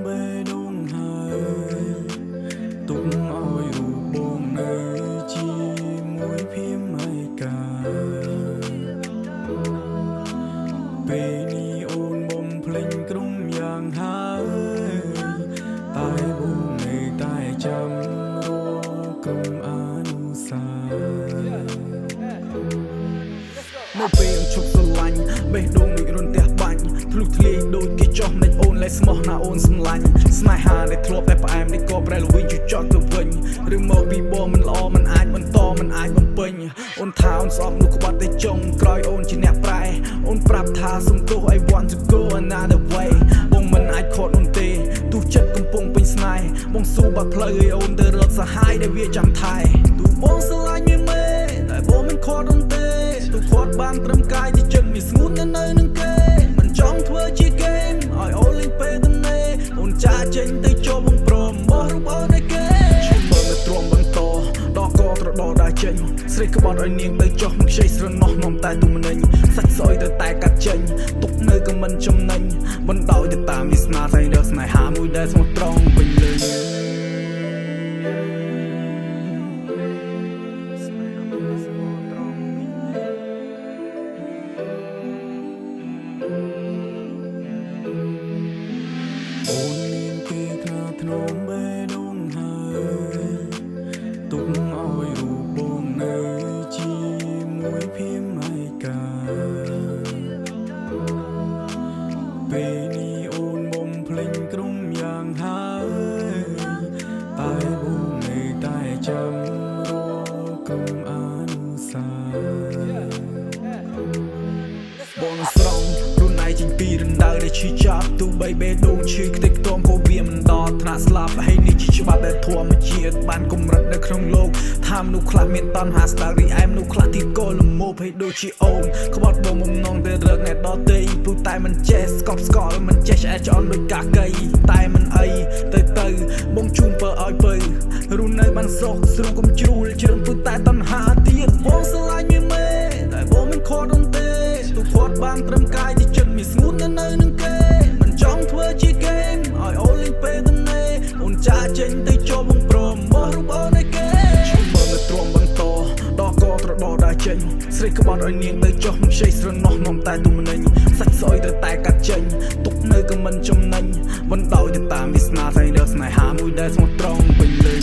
បេះដូងហើយទុកឲ្យរូបបងនៅជាមួយភៀមឲ្យកាពេលនេះអូនបំភ្លេចក្រុមយ៉ាងហើយតែបងនៅតែចាំរក្រុមអនុសានៅពេលជប់ស្រឡាញ់បេះដូងដូចរន្ទះបាញ់ធ្លុះធ្លាយដូចគេចោះនៃអូនលែស្មោះណាអូនសម្លាញ់ស្នេហាដែលធ្លាប់តែផ្អែមនេះក៏ប្រែល្វីងជួយចត់ទៅវិញឬមកពីបងមិនល្អមិនអាចបន្តមិនអាចបំពេញអូនថាអូនស្អប់នោះក្បត់តែចុងក្រោយអូនជាអ្នកប្រែអូនប្រាប់ថាសំទោស I want to go another way បងមិនអាចខកអូនទេទោះចិត្តកំពុងពេញស្នេហ៍បងស៊ូបាត់ផ្លូវឲ្យអូនទៅរកសហាយដែលវាចាំថែទោះបងស្រឡាញ់មានមេតែបងមិនខកអូនទេទោះគាត់បានត្រឹមកាយទីចិត្តមានស្ងួននៅនឹងគេមិនចង់ធ្វើជាហ្គេមឲ្យអូនលេងពេលទំនេរអូនចាចេញទៅចូលបងព្រមបោះរូបអូនឲ្យគេឈប់មើលមកទ្រាំបន្តដកកត្រដោដើរចេញស្រីក្បត់ឲ្យនាងទៅចុះមិនខ្ចីស្រណោះនាំតែទុំនិញសាច់ស្អុយទៅតែកាត់ចេញទុកនៅក៏មិនចំណេញបណ្ដោយទៅតាមវាសនាតែរកស្នេហាមួយដែលស្មោះត្រង់ពេញលេញអូនមានគេថ្នាធ្នមបេះដូងហើយទុកឲ្យរូបបងនៅជាមួយភៀមឲ្យកាពេលនេះអូនបំភ្លេចក្រុមយ៉ាងហើយតែបងនៅតែចាំរក្រុមអនុសាបងស្រង់រុនឯងចេញពីរណ្ដៅដែលឈឺចាប់ទូបីបេះដូងឈឺខ្ទេចខ្ទាំក៏វាមិនដល់ថ្នាក់ស្លាប់ហើយនេះជាច្បាប់ដែលធម្មជាតិបានកម្រិតនៅក្នុងโลกថាមនុស្សខ្លះមានតណ្ហាស្ដាយរីឯមនុស្សខ្លះទៀតក៏លមោភឲ្យដូចជាអូនក្បត់បងបំណងទៅរកអ្នកដទៃព្រោះតែមិនចេះស្កប់ស្កល់មិនចេះឆ្អែតឆ្អន់ដូចកាកៃតែមិនអីទៅបងជូនពើឲ្យពើរស់នៅបានសុខស្រួលកុំជ្រួលជ្រើព្រោះតែតណ្ហាទៀតបងស្រឡាញ់មានមេតែបងមិនខកអូនទេទូគាត់បានត្រឹមកាយទីចិត្តមានស្ងួននៅនឹងគេមិនចង់ធ្វើជាហ្គេមឲ្យអូនលេងពេលទំនេរអូនចាចេញទៅចូលបងព្រមបោះរូបអូនឲ្យគេឈប់មើលមកទ្រាំបន្តដកកត្រដោដើរចេញស្រីក្បត់ឲ្យនាងទៅចុះមិនខ្ចីស្រណោះនាំតែទុំនិញសាច់ស្អុយទៅតែកាត់ចេញទុកនៅក៏មិនចំណេញបណ្ដោយទៅតាមវាសនាតែរកស្នេហាមួយដែលស្មោះត្រង់ពេញលេញ